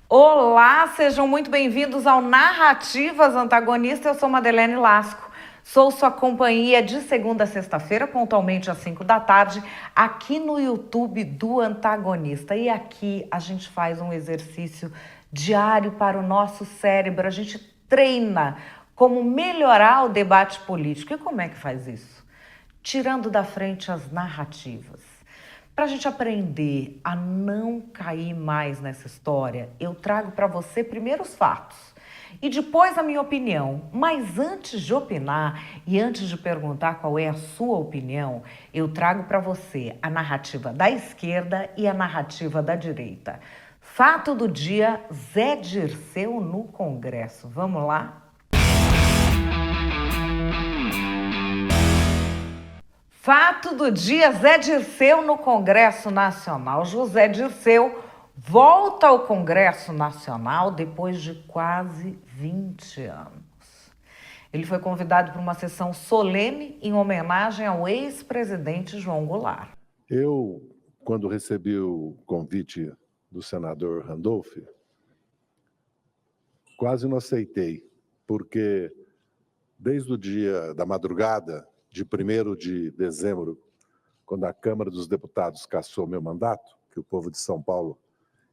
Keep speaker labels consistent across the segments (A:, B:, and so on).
A: Olá, sejam muito bem-vindos ao Narrativas Antagonistas. Eu sou Madeleine Lasco. Sou sua companhia de segunda a sexta-feira, pontualmente às 5 da tarde, aqui no YouTube do Antagonista. E aqui a gente faz um exercício diário para o nosso cérebro. A gente treina como melhorar o debate político. E como é que faz isso? Tirando da frente as narrativas. Para a gente aprender a não cair mais nessa história, eu trago para você primeiro os fatos e depois a minha opinião. Mas antes de opinar e antes de perguntar qual é a sua opinião, eu trago para você a narrativa da esquerda e a narrativa da direita. Fato do dia: Zé Dirceu no Congresso. Vamos lá? Fato do dia: Zé Dirceu no Congresso Nacional. José Dirceu volta ao Congresso Nacional depois de quase 20 anos. Ele foi convidado para uma sessão solene em homenagem ao ex-presidente João Goulart.
B: Eu, quando recebi o convite do senador Randolph, quase não aceitei, porque desde o dia da madrugada de 1º de dezembro, quando a Câmara dos Deputados cassou meu mandato, que o povo de São Paulo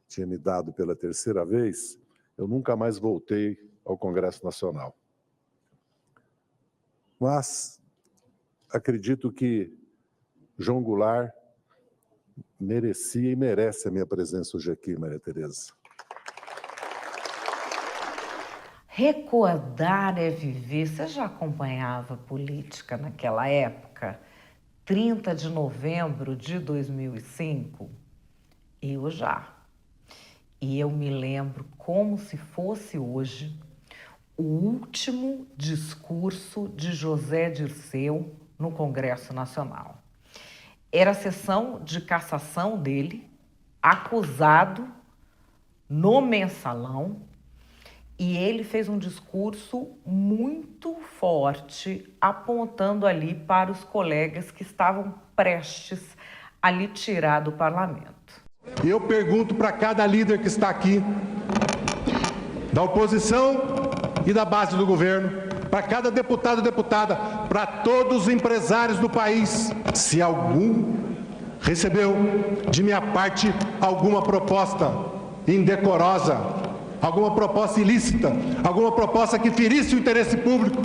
B: tinha me dado pela 3ª vez, eu nunca mais voltei ao Congresso Nacional. Mas acredito que João Goulart merecia e merece a minha presença hoje aqui, Maria Tereza.
A: Recordar é viver. Você já acompanhava política naquela época? 30 de novembro de 2005? Eu já. E eu me lembro como se fosse hoje o último discurso de José Dirceu no Congresso Nacional. Era a sessão de cassação dele, acusado no Mensalão, e ele fez um discurso muito forte, apontando ali para os colegas que estavam prestes a lhe tirar do parlamento.
C: E eu pergunto para cada líder que está aqui, da oposição e da base do governo, para cada deputado e deputada, para todos os empresários do país, se algum recebeu de minha parte alguma proposta indecorosa, alguma proposta ilícita, alguma proposta que ferisse o interesse público,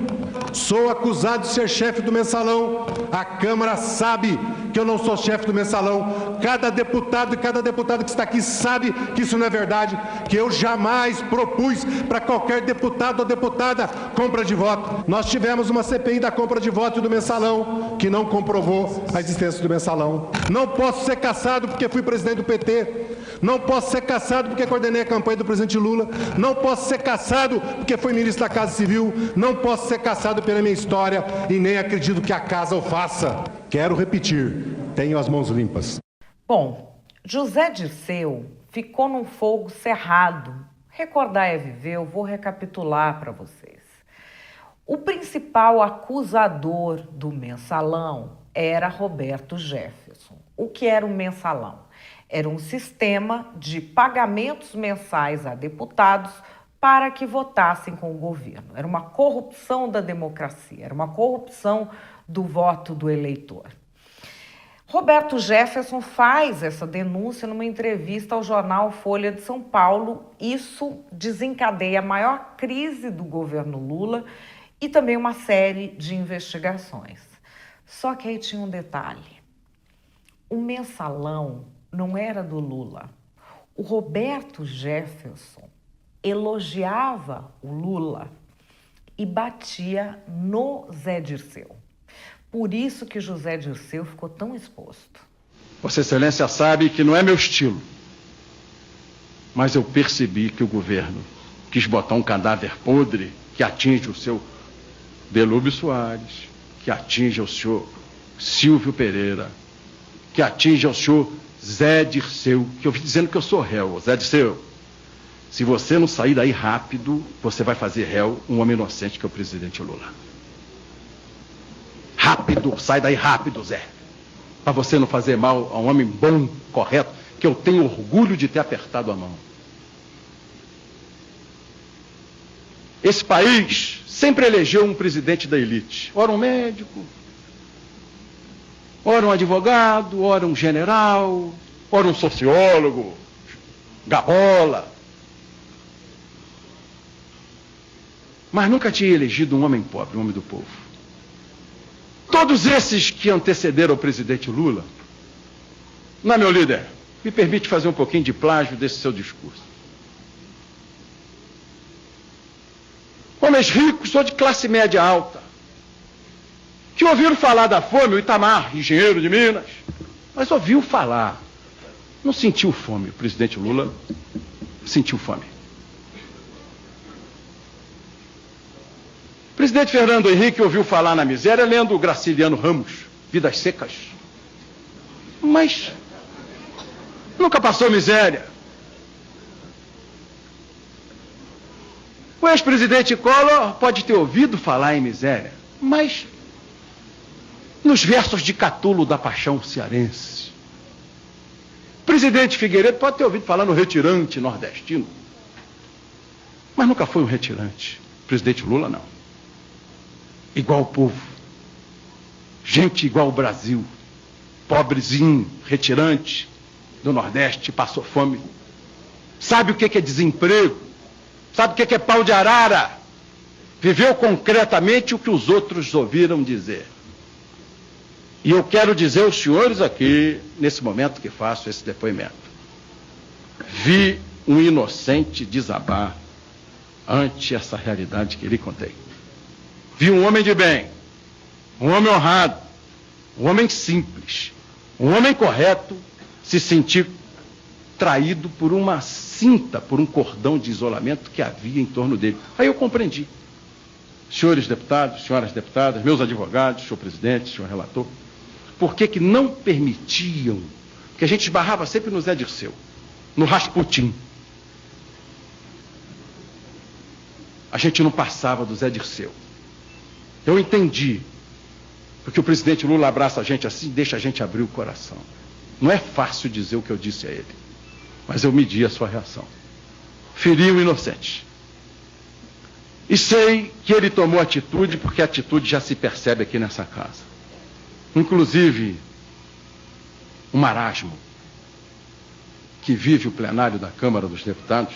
C: sou acusado de ser chefe do Mensalão. A Câmara sabe que eu não sou chefe do Mensalão. Cada deputado e cada deputada que está aqui sabe que isso não é verdade, que eu jamais propus para qualquer deputado ou deputada compra de voto. Nós tivemos uma CPI da compra de voto e do Mensalão, que não comprovou a existência do Mensalão. Não posso ser cassado porque fui presidente do PT. Não posso ser cassado porque coordenei a campanha do presidente Lula. Não posso ser cassado porque fui ministro da Casa Civil. Não posso ser cassado pela minha história e nem acredito que a casa o faça. Quero repetir, tenho as mãos limpas.
A: Bom, José Dirceu ficou num fogo cerrado. Recordar é viver, eu vou recapitular para vocês. O principal acusador do Mensalão era Roberto Jefferson. O que era o Mensalão? Era um sistema de pagamentos mensais a deputados para que votassem com o governo. Era uma corrupção da democracia, era uma corrupção do voto do eleitor. Roberto Jefferson faz essa denúncia numa entrevista ao jornal Folha de São Paulo. Isso desencadeia a maior crise do governo Lula e também uma série de investigações. Só que aí tinha um detalhe. O Mensalão não era do Lula. O Roberto Jefferson elogiava o Lula e batia no Zé Dirceu. Por isso que José Dirceu ficou tão exposto.
D: Vossa Excelência sabe que não é meu estilo, mas eu percebi que o governo quis botar um cadáver podre que atinge o seu Delúbio Soares, que atinge o senhor Silvio Pereira, que atinge o senhor Zé Dirceu, que eu vi dizendo que eu sou réu. Zé Dirceu, se você não sair daí rápido, você vai fazer réu um homem inocente que é o presidente Lula. Rápido, sai daí rápido, Zé. Para você não fazer mal a um homem bom, correto, que eu tenho orgulho de ter apertado a mão. Esse país sempre elegeu um presidente da elite. Ora um médico, ora um advogado, ora um general, ora um sociólogo, Gabola. Mas nunca tinha elegido um homem pobre, um homem do povo. Todos esses que antecederam o presidente Lula, não, meu líder, me permite fazer um pouquinho de plágio desse seu discurso. Homens ricos ou de classe média alta, que ouviram falar da fome, o Itamar, engenheiro de Minas, mas ouviu falar, não sentiu fome. O presidente Lula sentiu fome. O presidente Fernando Henrique ouviu falar na miséria lendo o Graciliano Ramos, Vidas Secas. Mas nunca passou miséria. O ex-presidente Collor pode ter ouvido falar em miséria, mas nos versos de Catulo da Paixão Cearense. O presidente Figueiredo pode ter ouvido falar no retirante nordestino, mas nunca foi um retirante. O presidente Lula, não. Igual o povo. Gente igual o Brasil. Pobrezinho, retirante do Nordeste, passou fome. Sabe o que é desemprego? Sabe o que é pau de arara? Viveu concretamente o que os outros ouviram dizer. E eu quero dizer aos senhores aqui, nesse momento que faço esse depoimento, vi um inocente desabar ante essa realidade que lhe contei. Vi um homem de bem, um homem honrado, um homem simples, um homem correto se sentir traído por uma cinta, por um cordão de isolamento que havia em torno dele. Aí eu compreendi. Senhores deputados, senhoras deputadas, meus advogados, senhor presidente, senhor relator, por que não permitiam, porque a gente esbarrava sempre no Zé Dirceu, no Rasputin. A gente não passava do Zé Dirceu. Eu entendi, porque o presidente Lula abraça a gente assim, deixa a gente abrir o coração. Não é fácil dizer o que eu disse a ele, mas eu medi a sua reação. Feri o inocente. E sei que ele tomou atitude, porque a atitude já se percebe aqui nessa casa. Inclusive, o marasmo que vive o plenário da Câmara dos Deputados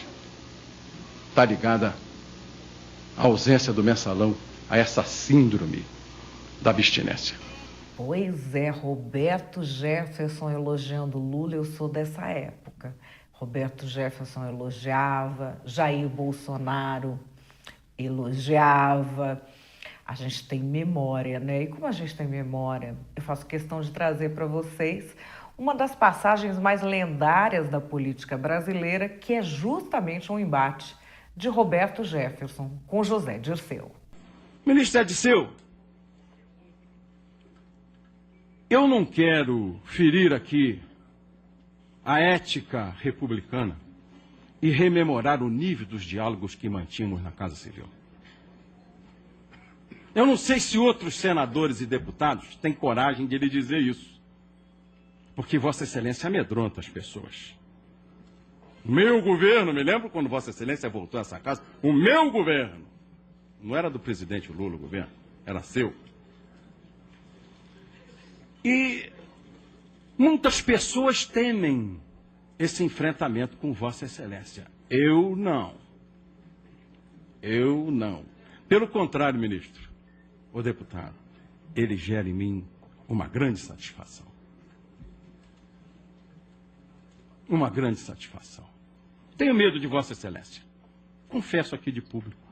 D: está ligada à ausência do mensalão, a essa síndrome da abstinência.
A: Pois é, Roberto Jefferson elogiando Lula, eu sou dessa época. Roberto Jefferson elogiava, Jair Bolsonaro elogiava. A gente tem memória, né? E como a gente tem memória, eu faço questão de trazer para vocês uma das passagens mais lendárias da política brasileira, que é justamente um embate de Roberto Jefferson com José Dirceu.
D: Ministro Zé Dirceu, eu não quero ferir aqui a ética republicana e rememorar o nível dos diálogos que mantínhamos na Casa Civil. Eu não sei se outros senadores e deputados têm coragem de lhe dizer isso, porque Vossa Excelência amedronta as pessoas. O meu governo, me lembro quando Vossa Excelência voltou a essa casa, o meu governo, não era do presidente Lula o governo, era seu. E muitas pessoas temem esse enfrentamento com Vossa Excelência. Eu não. Eu não. Pelo contrário, ministro, o deputado, ele gera em mim uma grande satisfação. Uma grande satisfação. Tenho medo de Vossa Excelência. Confesso aqui de público.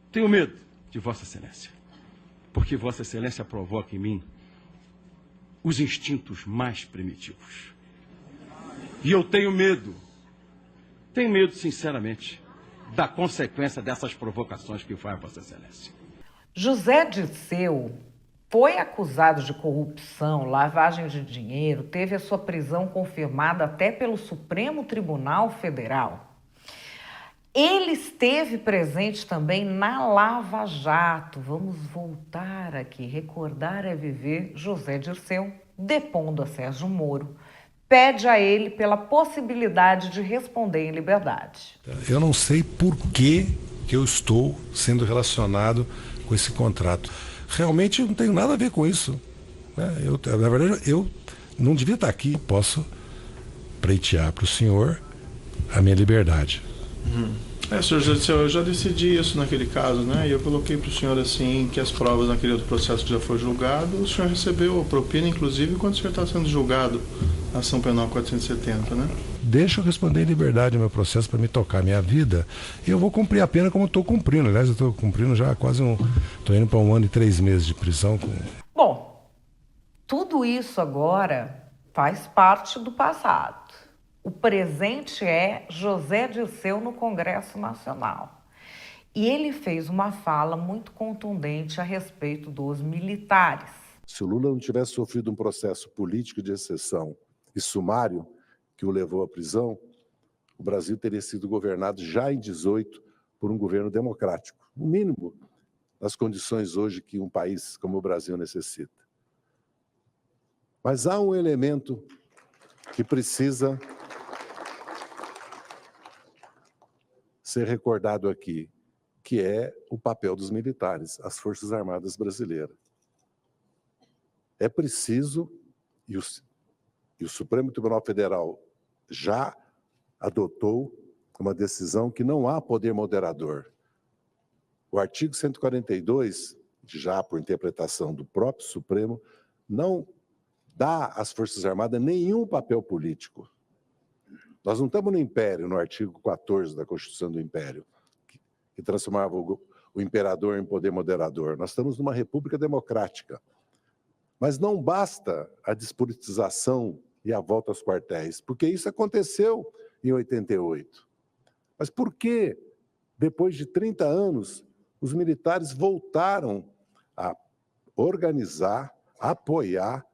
D: Tenho medo de Vossa Excelência. Porque Vossa Excelência provoca em mim os instintos mais primitivos. E eu tenho medo, sinceramente, da consequência dessas provocações que faz Vossa Excelência.
A: José Dirceu foi acusado de corrupção, lavagem de dinheiro, teve a sua prisão confirmada até pelo Supremo Tribunal Federal. Ele esteve presente também na Lava Jato. Vamos voltar aqui, recordar é viver. José Dirceu, depondo a Sérgio Moro, pede a ele pela possibilidade de responder em liberdade.
E: Eu não sei por que que eu estou sendo relacionado com esse contrato. Realmente eu não tenho nada a ver com isso, né? Na verdade, eu não devia estar aqui. Posso pleitear para o senhor a minha liberdade.
F: Senhor Judicial, eu já decidi isso naquele caso, né? E eu coloquei para o senhor assim que as provas naquele outro processo que já foi julgado, o senhor recebeu a propina, inclusive, quando o senhor está sendo julgado, a ação penal 470, né?
E: Deixa eu responder em liberdade o meu processo para me tocar a minha vida. E eu vou cumprir a pena como estou cumprindo. Aliás, eu estou cumprindo já quase estou indo para 1 ano e 3 meses de prisão.
A: Bom, tudo isso agora faz parte do passado. O presente é José Dirceu no Congresso Nacional. E ele fez uma fala muito contundente a respeito dos militares.
B: Se o Lula não tivesse sofrido um processo político de exceção e sumário que o levou à prisão, o Brasil teria sido governado já em 18 por um governo democrático, no mínimo nas condições hoje que um país como o Brasil necessita. Mas há um elemento que precisa ser recordado aqui, que é o papel dos militares, as Forças Armadas brasileiras. É preciso, e o Supremo Tribunal Federal já adotou uma decisão que não há poder moderador. O artigo 142, já por interpretação do próprio Supremo, não dá às Forças Armadas nenhum papel político. Nós não estamos no Império, no artigo 14 da Constituição do Império, que transformava o imperador em poder moderador. Nós estamos numa república democrática. Mas não basta a despolitização e a volta aos quartéis, porque isso aconteceu em 88. Mas por que, depois de 30 anos, os militares voltaram a organizar, a apoiar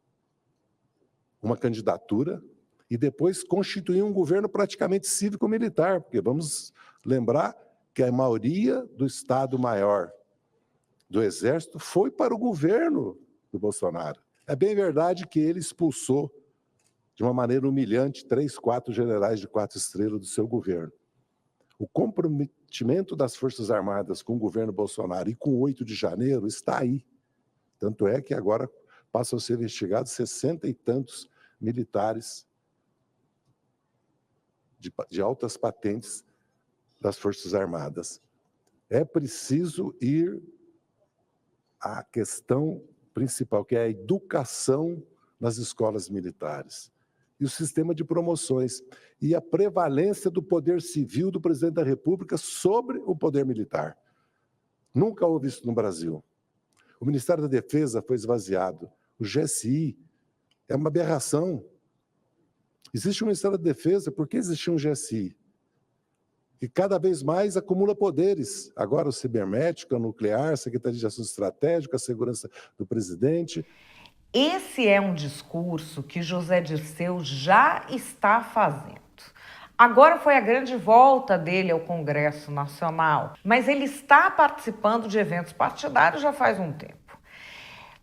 B: uma candidatura e depois constituir um governo praticamente cívico-militar? Porque vamos lembrar que a maioria do Estado-Maior do Exército foi para o governo do Bolsonaro. É bem verdade que ele expulsou, de uma maneira humilhante, 3, 4 generais de 4 estrelas do seu governo. O comprometimento das Forças Armadas com o governo Bolsonaro e com o 8 de janeiro está aí. Tanto é que agora passam a ser investigados 60 e tantos militares de altas patentes das Forças Armadas. É preciso ir à questão principal, que é a educação nas escolas militares. E o sistema de promoções. E a prevalência do poder civil do presidente da República sobre o poder militar. Nunca houve isso no Brasil. O Ministério da Defesa foi esvaziado. O GSI é uma aberração. Existe um Ministério da Defesa, por que existia um GSI? Que cada vez mais acumula poderes. Agora o cibernético, a nuclear, a Secretaria de Assuntos Estratégicos, a segurança do presidente.
A: Esse é um discurso que José Dirceu já está fazendo. Agora foi a grande volta dele ao Congresso Nacional, mas ele está participando de eventos partidários já faz um tempo.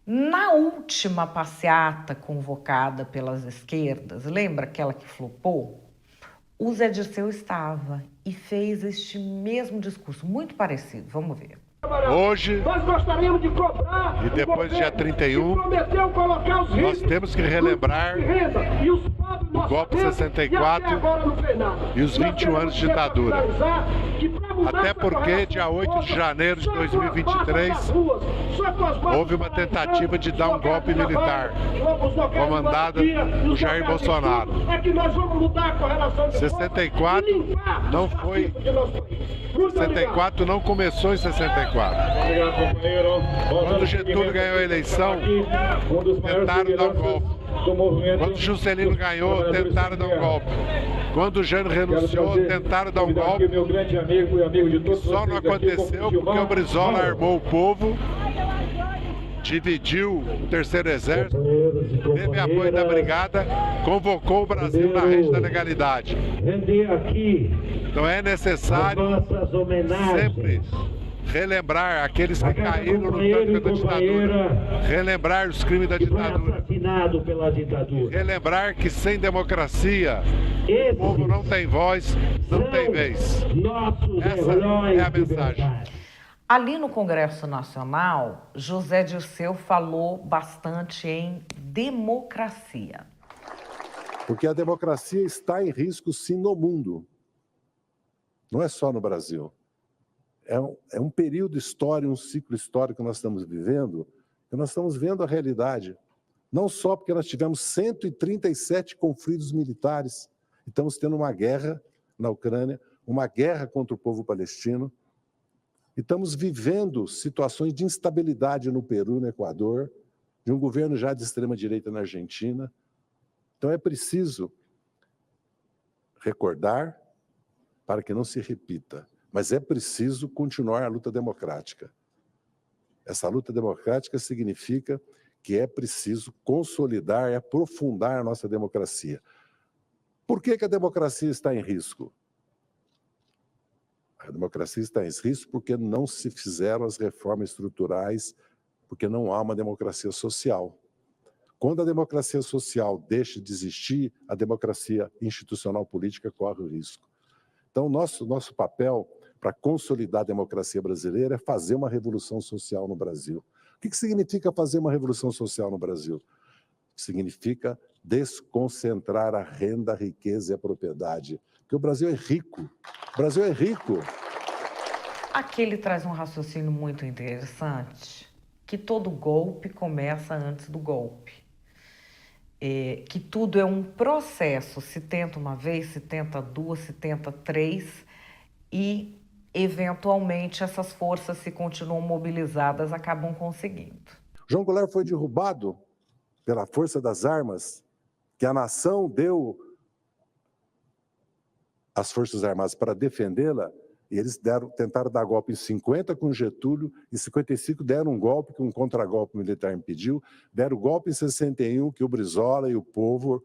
A: Na última passeata convocada pelas esquerdas, lembra aquela que flopou? O Zé Dirceu estava e fez este mesmo discurso, muito parecido. Vamos ver.
G: Hoje,
H: nós gostaríamos de cobrar
G: e depois do dia 31, nós temos que relembrar o golpe 64 e os 21 anos de ditadura. Até porque, dia 8 de janeiro de 2023, houve uma tentativa de dar um golpe militar, comandada por Jair Bolsonaro. 64 não foi... 64 não começou em 64. Quando Getúlio ganhou a eleição, tentaram dar um golpe. Quando Juscelino ganhou, tentaram dar um golpe. Quando Jânio renunciou, tentaram dar um golpe. Só não aconteceu porque o Brizola armou o povo, dividiu o terceiro exército, teve apoio da brigada, convocou o Brasil na rede da legalidade. Então é necessário sempre relembrar aqueles que caíram lutando pela ditadura, relembrar os crimes da ditadura,
H: assassinado pela ditadura.
G: relembrar que sem democracia o povo não tem voz, não tem vez. Essa é a mensagem.
A: Ali no Congresso Nacional, José Dirceu falou bastante em democracia.
B: Porque a democracia está em risco, sim, no mundo. Não é só no Brasil. É um período histórico, um ciclo histórico que nós estamos vivendo, que nós estamos vendo a realidade. Não só porque nós tivemos 137 conflitos militares, estamos tendo uma guerra na Ucrânia, uma guerra contra o povo palestino, e estamos vivendo situações de instabilidade no Peru, no Equador, de um governo já de extrema-direita na Argentina. Então é preciso recordar para que não se repita, mas é preciso continuar a luta democrática. Essa luta democrática significa que é preciso consolidar e aprofundar a nossa democracia. Por que a democracia está em risco? A democracia está em risco porque não se fizeram as reformas estruturais, porque não há uma democracia social. Quando a democracia social deixa de existir, a democracia institucional política corre o risco. Então, nosso papel para consolidar a democracia brasileira é fazer uma revolução social no Brasil. O que significa fazer uma revolução social no Brasil? Significa desconcentrar a renda, a riqueza e a propriedade. Porque o Brasil é rico. O Brasil é rico.
A: Aqui ele traz um raciocínio muito interessante, que todo golpe começa antes do golpe. Que tudo é um processo, se tenta uma vez, se tenta duas, se tenta três, e eventualmente essas forças, se continuam mobilizadas, acabam conseguindo.
B: João Goulart foi derrubado pela força das armas, que a nação deu às Forças Armadas para defendê-la, e eles tentaram dar golpe em 50 com Getúlio, em 55 deram um golpe que um contragolpe militar impediu, deram golpe em 61 que o Brizola e o povo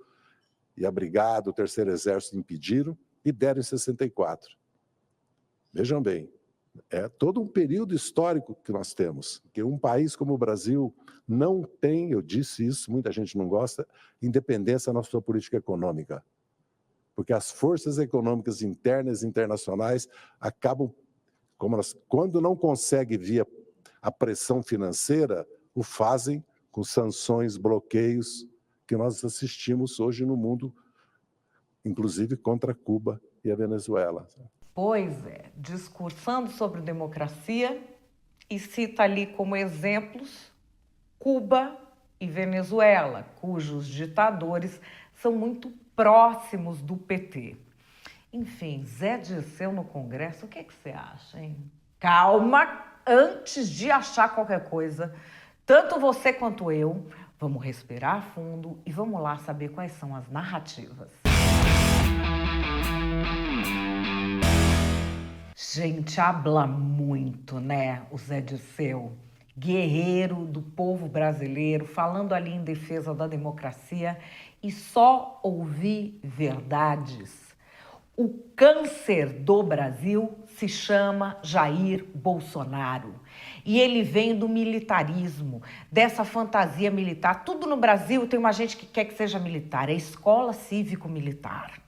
B: e a Brigada, o Terceiro Exército impediram, e deram em 64. Vejam bem, é todo um período histórico que nós temos, que um país como o Brasil não tem, eu disse isso, muita gente não gosta, independência na sua política econômica. Porque as forças econômicas internas e internacionais acabam, quando não conseguem via a pressão financeira, o fazem com sanções, bloqueios, que nós assistimos hoje no mundo, inclusive contra Cuba e a Venezuela.
A: Pois é, discursando sobre democracia, e cita ali como exemplos Cuba e Venezuela, cujos ditadores são muito próximos do PT. Enfim, Zé Dirceu no Congresso, o que você acha, hein? Calma, antes de achar qualquer coisa, tanto você quanto eu, vamos respirar fundo e vamos lá saber quais são as narrativas. Gente, habla muito, né, o Zé Dirceu, guerreiro do povo brasileiro, falando ali em defesa da democracia, e só ouvir verdades. O câncer do Brasil se chama Jair Bolsonaro. E ele vem do militarismo, dessa fantasia militar. Tudo no Brasil tem uma gente que quer que seja militar, é escola cívico-militar.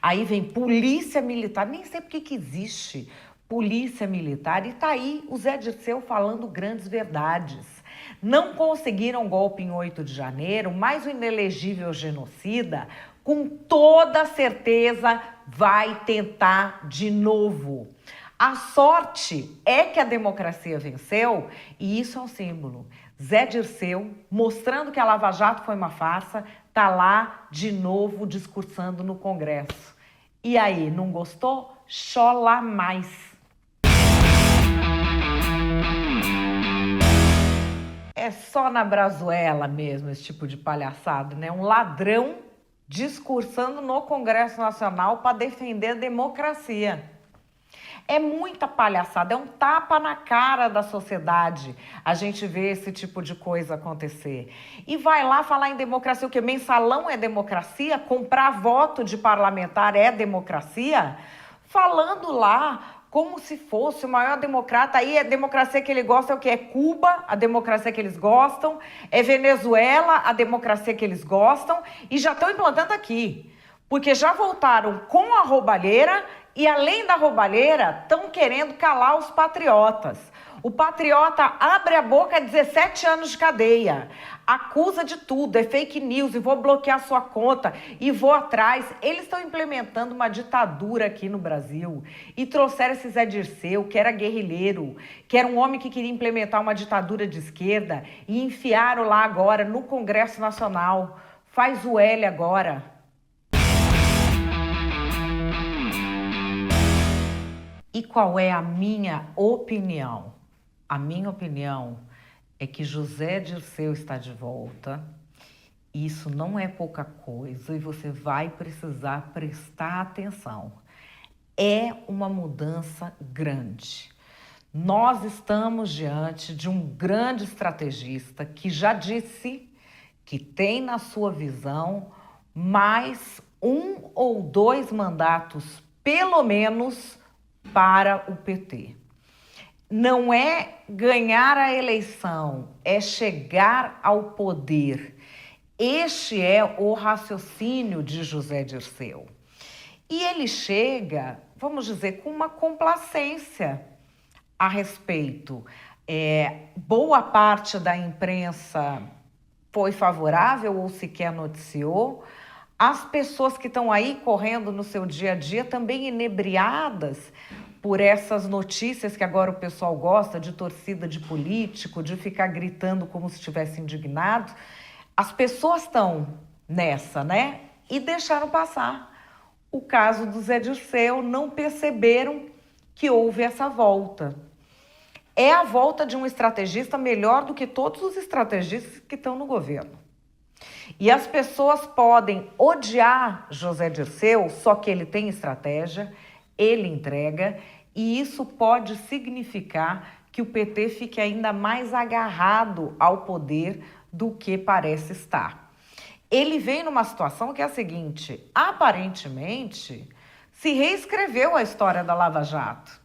A: Aí vem polícia militar, nem sei por que existe polícia militar. E tá aí o Zé Dirceu falando grandes verdades. Não conseguiram golpe em 8 de janeiro, mas o inelegível genocida, com toda certeza, vai tentar de novo. A sorte é que a democracia venceu, e isso é um símbolo. Zé Dirceu, mostrando que a Lava Jato foi uma farsa, tá lá de novo discursando no Congresso. E aí, não gostou? Chola mais. É só na Brazuela mesmo esse tipo de palhaçada, né? Um ladrão discursando no Congresso Nacional para defender a democracia. É muita palhaçada, é um tapa na cara da sociedade a gente vê esse tipo de coisa acontecer. E vai lá falar em democracia, o quê? Mensalão é democracia? Comprar voto de parlamentar é democracia? Falando lá como se fosse o maior democrata. Aí a democracia que ele gosta é o quê? É Cuba, a democracia que eles gostam, é Venezuela, a democracia que eles gostam, e já estão implantando aqui. Porque já voltaram com a roubalheira e, além da roubalheira, estão querendo calar os patriotas. O patriota abre a boca, é 17 anos de cadeia, acusa de tudo, é fake news, e vou bloquear sua conta, e vou atrás. Eles estão implementando uma ditadura aqui no Brasil e trouxeram esse Zé Dirceu, que era guerrilheiro, que era um homem que queria implementar uma ditadura de esquerda, e enfiaram lá agora no Congresso Nacional. Faz o L agora. E qual é a minha opinião? A minha opinião é que José Dirceu está de volta. Isso não é pouca coisa e você vai precisar prestar atenção. É uma mudança grande. Nós estamos diante de um grande estrategista que já disse que tem na sua visão mais 1 ou 2 mandatos, pelo menos, para o PT. Não é ganhar a eleição, é chegar ao poder. Este é o raciocínio de José Dirceu. E ele chega, vamos dizer, com uma complacência a respeito. Boa parte da imprensa foi favorável ou sequer noticiou. As pessoas que estão aí correndo no seu dia a dia também inebriadas por essas notícias que agora o pessoal gosta, de torcida de político, de ficar gritando como se estivesse indignado. As pessoas estão nessa, né? E deixaram passar o caso do Zé Dirceu, não perceberam que houve essa volta. É a volta de um estrategista melhor do que todos os estrategistas que estão no governo. E as pessoas podem odiar José Dirceu, só que ele tem estratégia, ele entrega, e isso pode significar que o PT fique ainda mais agarrado ao poder do que parece estar. Ele vem numa situação que é a seguinte: aparentemente, se reescreveu a história da Lava Jato.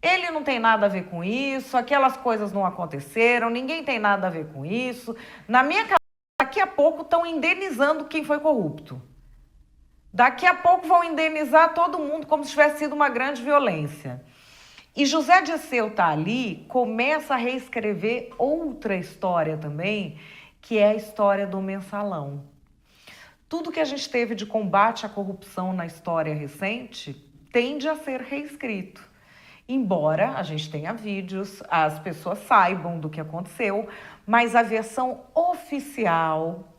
A: Ele não tem nada a ver com isso, aquelas coisas não aconteceram, ninguém tem nada a ver com isso. Na minha cabeça, daqui a pouco estão indenizando quem foi corrupto. Daqui a pouco vão indenizar todo mundo como se tivesse sido uma grande violência. E José Dirceu está ali, começa a reescrever outra história também, que é a história do mensalão. Tudo que a gente teve de combate à corrupção na história recente tende a ser reescrito. Embora a gente tenha vídeos, as pessoas saibam do que aconteceu, mas a versão oficial,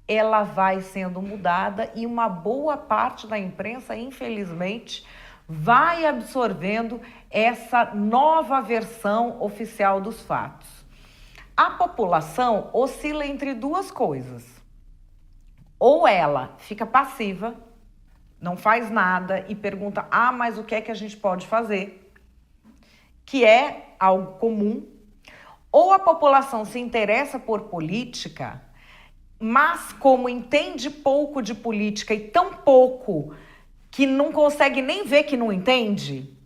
A: ela vai sendo mudada e uma boa parte da imprensa, infelizmente, vai absorvendo essa nova versão oficial dos fatos. A população oscila entre duas coisas. Ou ela fica passiva, não faz nada e pergunta: mas o que é que a gente pode fazer? Que é algo comum. Ou a população se interessa por política, mas como entende pouco de política e tão pouco que não consegue nem ver que não entende,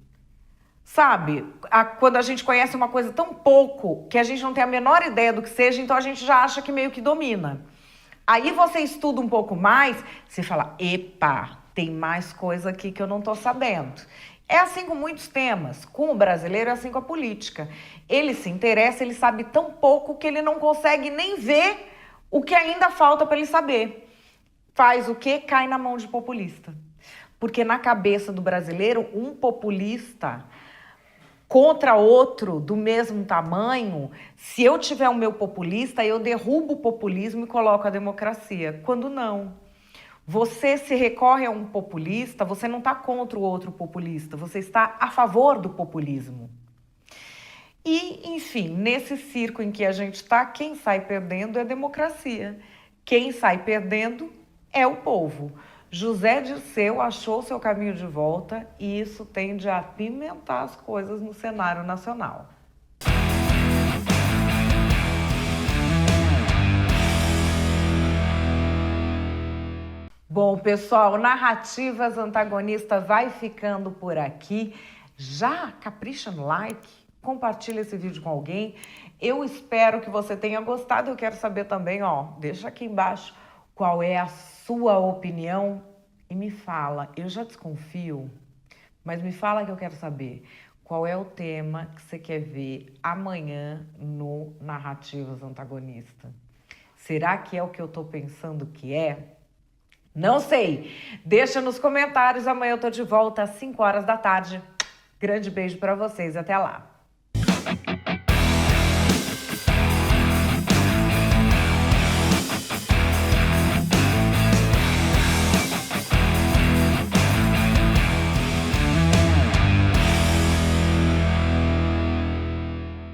A: sabe? Quando a gente conhece uma coisa tão pouco que a gente não tem a menor ideia do que seja, então a gente já acha que meio que domina. Aí você estuda um pouco mais, você fala: epa, tem mais coisa aqui que eu não estou sabendo. É assim com muitos temas. Com o brasileiro é assim com a política. Ele se interessa, ele sabe tão pouco que ele não consegue nem ver o que ainda falta para ele saber. Faz o quê? Cai na mão de populista. Porque na cabeça do brasileiro, um populista contra outro do mesmo tamanho, se eu tiver o meu populista, eu derrubo o populismo e coloco a democracia. Quando não. Você se recorre a um populista, você não está contra o outro populista, você está a favor do populismo. E, enfim, nesse circo em que a gente está, quem sai perdendo é a democracia. Quem sai perdendo é o povo. José Dirceu achou seu caminho de volta e isso tende a apimentar as coisas no cenário nacional. Bom, pessoal, Narrativas Antagonistas vai ficando por aqui. Já capricha no like, compartilha esse vídeo com alguém. Eu espero que você tenha gostado. Eu quero saber também, deixa aqui embaixo qual é a sua opinião e me fala. Eu já desconfio, mas me fala que eu quero saber qual é o tema que você quer ver amanhã no Narrativas Antagonista. Será que é o que eu tô pensando que é? Não sei. Deixa nos comentários. Amanhã eu tô de volta às 5 horas da tarde. Grande beijo para vocês. Até lá.